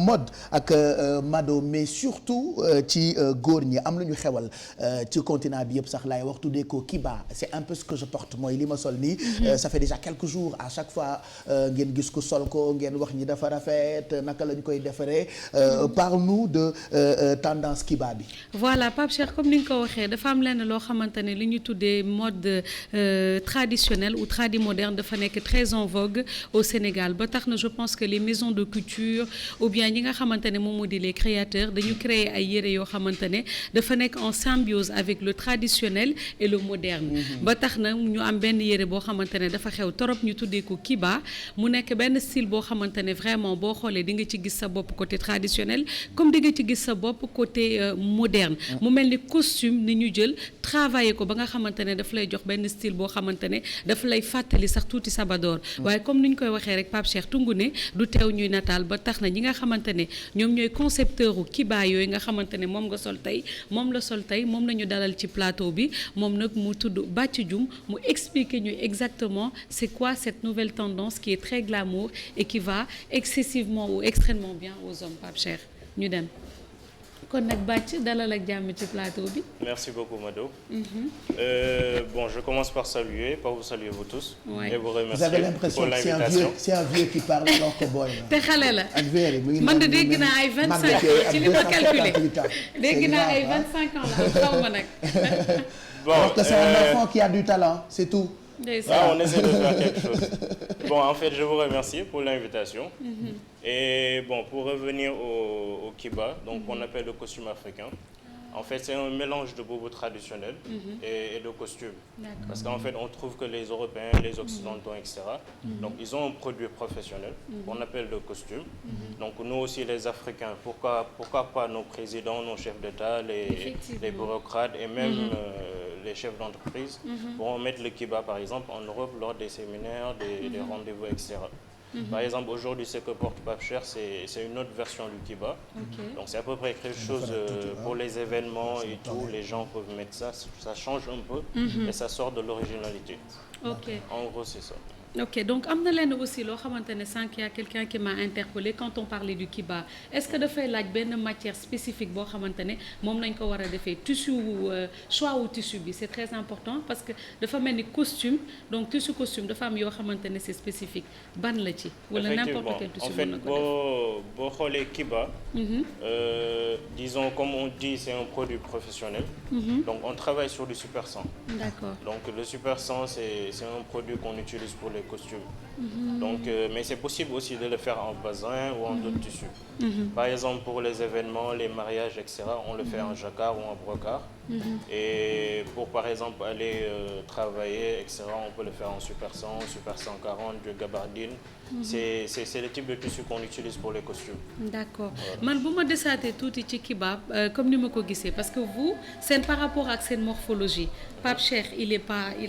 mode ak Mado mais surtout ci góor ñi am lu ñu xewal ci continent bi yëpp sax laay wax tuddee ko Kiba c'est un peu ce que je porte mooy li ma sol nii. Ça fait déjà quelques jours à chaque fois ngeen gis ko sol ko ngeen wax ñi dafa rafet naka lañ koy defaree parle-nous de tendance Kiba bi. voilà Pape Cheikh comme ni nga ko waxee dafa am lenn loo xamante ne li ñu tuddee mode traditionnel ou tradi-moderne dafa nekk très en vogue au Sénégal ba tax na je pense que les maisons de couture ou bien ñi nga xamante ne moom moo di les créateurs dañu créer ay yére yoo xamante ne dafa nekk en symbiose avec le traditionnel et le moderne. ba tax na ñu am benn yére boo xamante ne dafa xew torop ñu tuddee ko Kiba mu nekk benn style boo xamante ne vraiment boo xoolee di nga ci gis sa bopp côté traditionnel comme di nga ci gis sa bopp côté moderne. mu mel ni costume ni ñu jël travailler ko ba nga xamante ne daf lay jox benn style boo xamante ne daf lay fàttali sax tuuti Sabador waaye comme ni ñu koy waxee rek Pape Cheikh tungu ne du teew ñuy nataal ba tax na ñi nga xamante ne ñoom ñooy concepteur u Kiba yooyu nga xamante ne moom nga sol tey moom la sol tey moom la ñu dalal ci plateau bi moom nag mu tudd Bathie Dioum mu expliquer ñu exactement c'est quoi cette nouvelle tendance qui est très glamour et qui va excessivement ou extrêmement bien aux hommes Pape Cheikh ñu dem kon nag Bathie dalal ak jàmm ci plateau bi. Merci beaucoup Mado. Bon, je commence par vous saluer vous tous. Ouais. Et vous remercier Vous avez l'impression pour que l'invitation. c'est un vieux qui parle alors que boy la. te xale la ak verre mu ngi man de dégg naa ay 25 ci li ma calculé dégg naa ay 25 ans la xaw ma nag. Bon, alors que c'est un enfant qui a du talent c'est tout. Ah, on essaie de faire quelque chose. Bon, en fait, je vous remercie pour l'invitation. Et bon, pour revenir au Kiba, donc on appelle le costume africain. En fait, c'est un mélange de boubou traditionnel et de costumes. Parce qu'en fait, on trouve que les Européens, les Occidentaux, etc., donc ils ont un produit professionnel qu'on appelle le costume. Donc nous aussi, les Africains, pourquoi pas nos présidents, nos chefs d'État, les bureaucrates et même les chefs d'entreprise pourront mettre le Kiba, par exemple, en Europe lors des séminaires, des rendez-vous, etc. Par exemple, aujourd'hui, ce que porte Pape Cheikh, c'est une autre version du Kiba. Donc, c'est à peu près quelque chose pour les événements et tout. Les gens peuvent mettre ça. Ça change un peu et ça sort de l'originalité. En gros, c'est ça. Ok, donc am na lenn aussi loo xamante ne sànq y a quelqu'un qui m'a interpellé quand on parlait du Kiba est-ce que dafay laaj benn matière spécifique boo xamante ne moom nañ ko war a defee tissu choix wu tissu bi c'est très important parce que dafa mel ni costume donc tissu costume dafa am yoo xamante ne c'est spécifique ban la ci wala n'importe quel tissu mën na ko def. En fait boo xoolee Kiba disons comme on dit c'est un produit professionnel donc on travaille sur du super 100. D'accord. Donc le super 100 c'est un produit qu'on utilise pour les costumes. Donc, mais c'est possible aussi de le faire en bazin ou en d'autres tissus. Par exemple, pour les événements, les mariages, etc., on le fait en jacquard ou en brocart. Et pour, par exemple, aller travailler, etc., on peut le faire en super 100, super 140, du gabardine. C'est le type de tissu qu'on utilise pour les costumes. D'accord. Man bu ma desaatee tuuti ci Kiba comme ni ma ko gisee parce que vous c'est par rapport ak seen morphologie Pape Cheikh il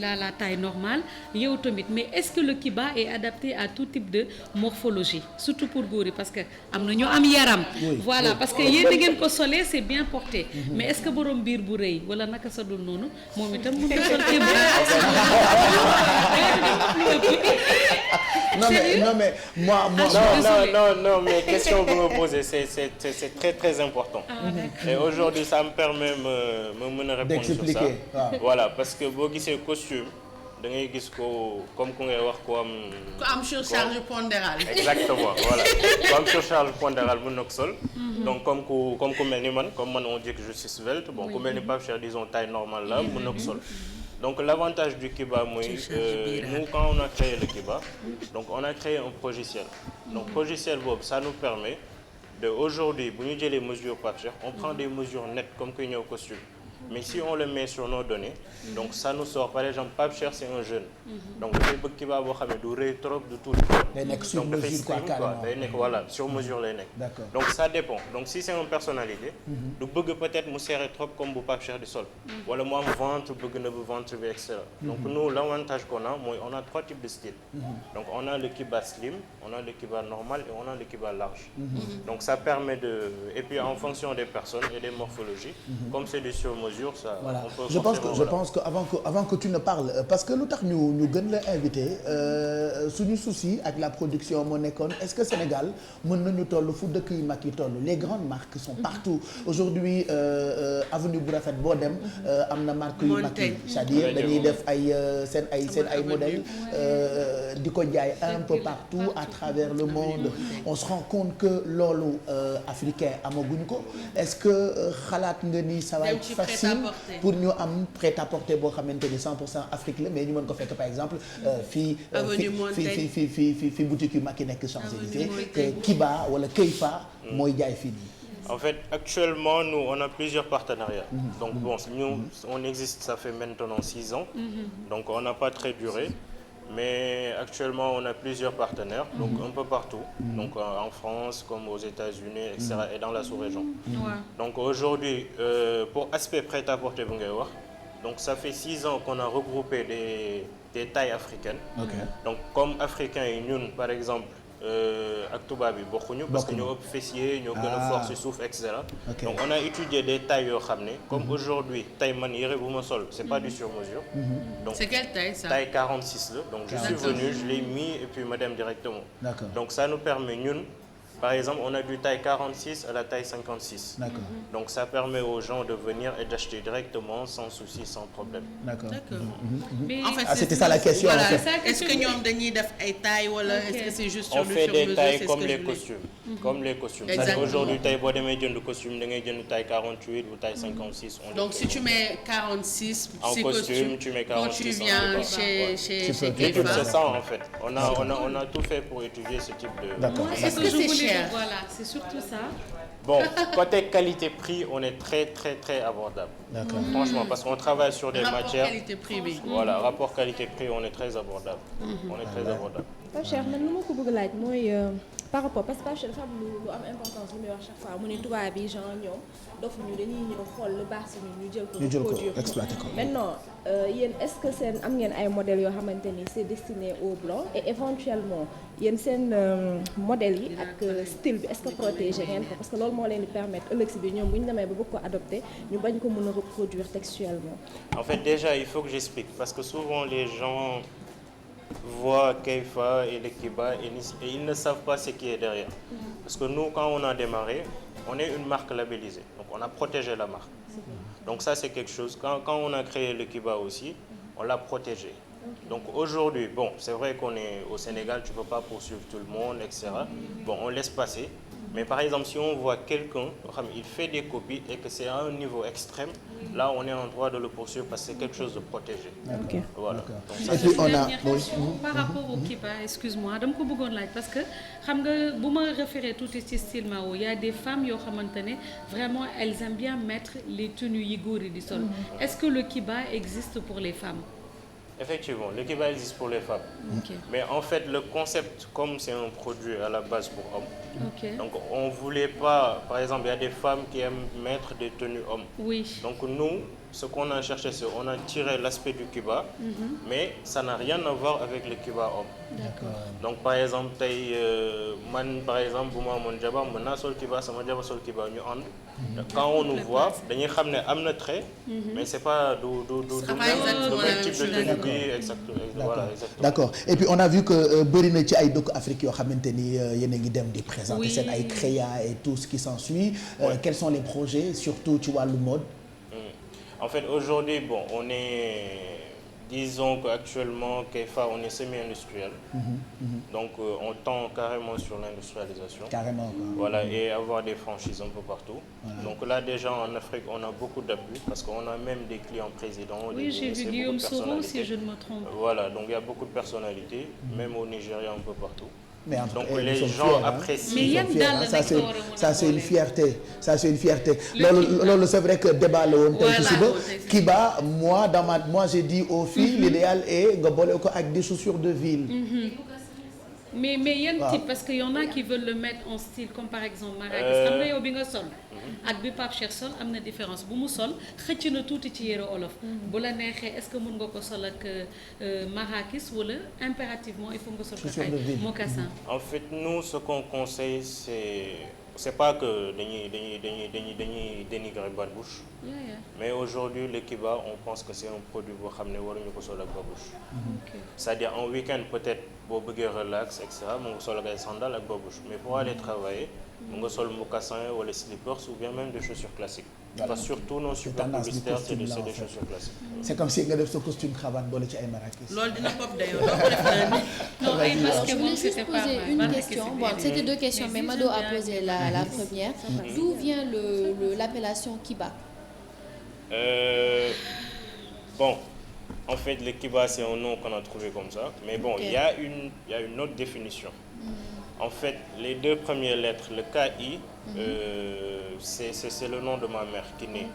a la taille normale yow tamit mais est-ce que le Kiba est adapté à tout type de morphologie surtout pour góor yi parce que am na ñoo am yaram. Voilà parce que yéen da ngeen ko solee c'est bien porté. Mais est-ce que borom biir bu rëy wala naka sa dul noonu moom itam mu ngi sol non mais moi non mais question que vous me posez c'est très très important. Et aujourd'hui ça me permet me mën a répondre sur ça. Voilà parce que boo gisee costume da ngay gis ko comme ku ngay wax ko am surcharge pondérale. Exactement voilà ku am surcharge pondérale mën na ko sol. Donc comme ku mel ni man comme man on dit que je suis svelte bon ku mel ni Pape Cheikh disons taille normale la mën na ko sol. Donc l'avantage du Kiba mooy nous quand on a créé le Kiba donc on a créé un logiciel. Donc logiciel boobu ça nous permet de aujourd'hui bu ñu jëlee mesure Pape Cheikh on prend des mesures nettes comme kuy ñëw costume. Mais si on le met sur nos données, donc ça nous sort par exemple Pape Cheikh c'est un jeune. Donc dafay bëgg Kiba boo xam ne du rëy trop du tuuti. day nekk sur mesure quoi carrément day nekk voilà sur mesure lay nekk. D'accord. Donc ça dépend. Donc si c'est une personnalité. du bëgg peut-être mu serré trop comme bu Pape Cheikh di sol. wala mu am ventre bëgg na bu ventre bi etc. Donc nous l'avantage qu'on a mooy on a trois types de styles. Donc on a le Kiba slim, on a le Kiba normal et on a le Kiba large. Donc ça permet de et puis en fonction des personnes et des morphologies, comme c'est du sur mesure. mesure, ça. Voilà. On peut Je forcément, pense que avant que tu ne parles parce que lu tax ñu gën la invité suñu souci ak la production moo nekkoon est-ce que Sénégal mën nañu toll fu dëkk yu mag yi toll les grandes marques sont partout aujourd'hui avenue bu rafet boo dem am na marque yu mag yi c'est-à-dire dañuy def seen ay modèles di ko jaay un peu partout à travers le monde on se rend compte que loolu africain amaguñ ko est-ce que xalaat nga ni ça va être facile pour ñu am prêt-à-porter boo xamante ni 100% Afrique la mais ñu mën ko fekk par exemple fii boutique yu mag yi nekk Champs-Élysées que Kiba wala Keifa mooy jaay fii nii. En fait, actuellement, nous, on a plusieurs partenariats. Donc, bon, nous, on existe, ça fait maintenant 6 ans. Donc, on n'a pas très duré. Mais actuellement, on a plusieurs partenaires, donc un peu partout. Donc, en France, comme aux États-Unis, etc. Et dans la sous-région. Donc, aujourd'hui, pour aspect prêt-à-porter, donc, ça fait 6 ans qu'on a regroupé des tailles africaines. Donc, comme africains et nous, par exemple, ak tubaab bi bokkuñu parce que ñoo ëpp fessier ñoo gën a force ci suuf et cetera. Donc on a étudié des tailles yoo xam ne comme aujourd'hui taille man yére bu ma sol c'est pas du sur-mesure. Donc c'est quelle taille ça? Taille 46 la donc je suis venu je l'ai mis et puis ma dem directement. Donc ça nous permet ñun par exemple on a du taille 46 à la taille 56. Donc ça permet aux gens de venir et d'acheter directement sans souci sans problème. D'accord. Mais en fait c'était ça la question. Voilà. Est-ce que ñoom dañuy def ay tailles wala est-ce que c'est juste sur on fait des tailles comme les costumes. Comme les costumes. Aujourd'hui tey boo demee jënd costume da ngay jënd taille 48 ou taille 56. Donc si tu mets 46 en costume tu mets 46 quand tu viens chez Keifa. C'est ça en fait. On a tout fait pour étudier ce type de. D'accord. Est-ce que c'est cher? Voilà, c'est surtout ça. Bon, côté qualité-prix, on est très très très abordable. D'accord. Franchement, parce qu'on travaille sur des matières. Rapport qualité-prix bi. Voilà, rapport qualité-prix, on est très abordable. On est très abordable. Pape Cheikh man lu ma ko bëgg laaj mooy par rapport parce que Pape Cheikh dafa am lu am importance lu muy wax chaque fois mu ne tubaab yi genre ñoom dofuñu dañuy ñëw xool lu baax si ñun ñu jël ko exploité ko. maintenant yéen est-ce que seen am ngeen ay modèles yoo xamante ni c'est destiné aux blancs et éventuellement yéen seen modèles yi ak style bi est-ce que protégé ngeen ko parce que loolu moo leen di permettre ëllëg si bi ñoom bu ñu demee ba bëgg ko adopter ñu bañ ko mën a reproduire textuellement. En fait déjà il faut que j'explique parce que souvent les gens voient Keifa et le Kiba et ils ne savent pas ce qui est derrière. Parce que nous quand on a démarré on est une marque labellisée donc on a protégé la marque. Donc ça c'est quelque chose quand on a créé le Kiba aussi on l'a protégé. Donc aujourd'hui bon c'est vrai qu'on est au Sénégal tu peux pas poursuivre tout le monde etc. Bon on laisse passer mais par exemple si on voit quelqu'un il fait des copies et que c'est à un niveau extrême là on est en droit de le poursuivre parce que c'est quelque chose de protégé. Voilà. Donc, ça, et puis on a par rapport au Kiba excuse-moi dama ko bëggoon laaj parce que xam nga bu ma référé tuuti ci style Mao il y a des femmes yoo xamante ne vraiment elles aiment bien mettre les tenues yi góor yi di sol. Est-ce que le Kiba existe pour les femmes? Effectivement, le Kiba existe pour les femmes. Mais en fait, le concept, comme c'est un produit à la base pour hommes, donc on voulait pas, par exemple, il y a des femmes qui aiment mettre des tenues hommes. Oui. Donc nous, ce qu'on a cherché, c'est on a tiré l'aspect du Kiba, mais ça n'a rien à voir avec le Kiba homme. D'accord. Donc par exemple, man par exemple, bu ma amoon jabar mën naa sol Kiba sama jabar sol Kiba ñu ànd. Quand on nous voit, dañuy xam ne am na trait, mais c'est pas du même type de tenue bi exactement. Voilà, exactement. D'accord. Et puis on a vu que bëri na ci ay dëkk Afrique yoo xamante ni yéen a ngi dem di présenter seen ay créa et tout ce qui s'ensuit. Quels sont les projets surtout ci wàllu mode? En fait, aujourd'hui, bon, disons qu'actuellement, Keifa, on est semi-industriel. Donc, on tend carrément sur l'industrialisation. Carrément, quoi. Voilà, et avoir des franchises un peu partout. Voilà. Donc là, déjà, en Afrique, on a beaucoup d'appui parce qu'on a même des clients présidents. Oui, j'ai vu Guillaume Soro, si je ne me trompe. Voilà, donc il y a beaucoup de personnalités, même au Nigeria, un peu partout. Mais donc les gens apprécient. Ça c'est une fierté. Ça c'est une fierté. Loolu c'est vrai que débat la woon tey ci suba. Kiba moi j'ai dit aux filles l'idéal est nga boole ko ak des chaussures de ville. mais yan type parce que y en a qui veulent le mettre en style comme par exemple Marrakech xam nga yow bi nga sol ak bi Pape Cheikh sol am na différence bu mu sol xëcc na tuuti ci yére olof bu la neexee est-ce que mën nga ko sol ak Marrakech wala impérativement il faut nga sol ko ay mocassin. En fait nous ce qu'on conseille c'est c'est pas que dañuy dénigrer Babouche. Mais aujourd'hui le Kiba on pense que c'est un produit boo xam ne waruñu ko sol ak Babouche. C'est-à-dire en week-end peut-être boo bëggee relax et cetera mu nga sol ak ay sandales ak Babouche mais pour aller travailler mu nga sol mocassin wala slippers ou bien même des chaussures classiques. Voilà. Parce que surtout nos super publicitaires c'est des chaussures classiques. C'est comme si nga def sa costume cravate boole ci ay marakis. loolu dina pop dayoo doo ko def naa non ay masque je voulais moom juste c'était pas poser mal. une question. Bon, c'était deux questions, mais Mado a posé la première. D'où vient l'appellation Kiba? Bon, en fait, le Kiba, c'est un nom qu'on a trouvé comme ça. Mais bon, il y a une autre définition. En fait, les deux premières lettres, le KI, c'est le nom de ma mère qui est née.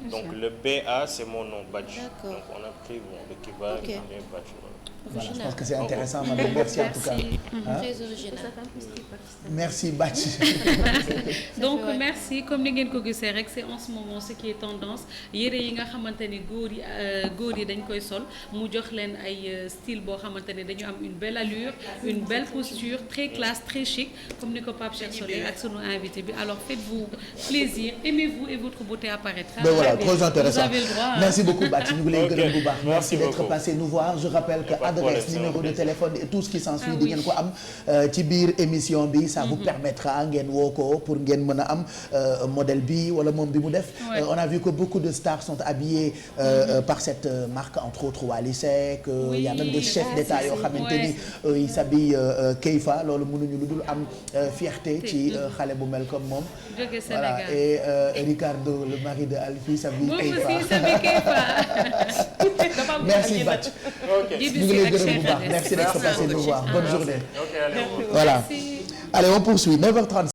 Donc le BA, c'est mon nom, Badj. Donc on a pris le Kiba, qui est Badj. Voilà, je pense que c'est intéressant, Mado. Merci en tout cas. Très original. Merci Badj. Donc merci comme ni ngeen ko gisee rek c'est en ce moment ce qui est tendance yére yi nga xamante ni góor yi dañ koy sol mu jox leen ay style boo xamante ne dañu am une belle allure une belle posture très classe très chic comme ni ko Pape Cheikh Soleil ak sunu invité bi alors faites-vous plaisir aimez-vous et votre beauté apparaîtra. Ben voilà, trop intéressant. Vous avez le droit. Merci beaucoup Badj ñu ngi lay gërëm bu baax. Merci d'être passé nous voir. Je rappelle que adresse, numéro de téléphone et tout ce qui s'ensuit di ngeen ko am ci biir émission bi. Ça vous permettra ngeen woo ko pour ngeen mën a am modèle bi wala moom bi mu def. On a vu que beaucoup de stars sont habillés par cette marque entre autres Wally Seck. Il y a même des chefs d'État yoo xamante ni ils s'habillent Keifa loolu mënuñu lu dul am fierté ci xale bu mel comme moom. Voilà et Ricardo le mari de Alfie s'habille Keifa. Merci Badj. ñu ngi lay gërëm bu baax merci d'être passé nous voir bonne journée. Voilà allez on poursuit 9h30.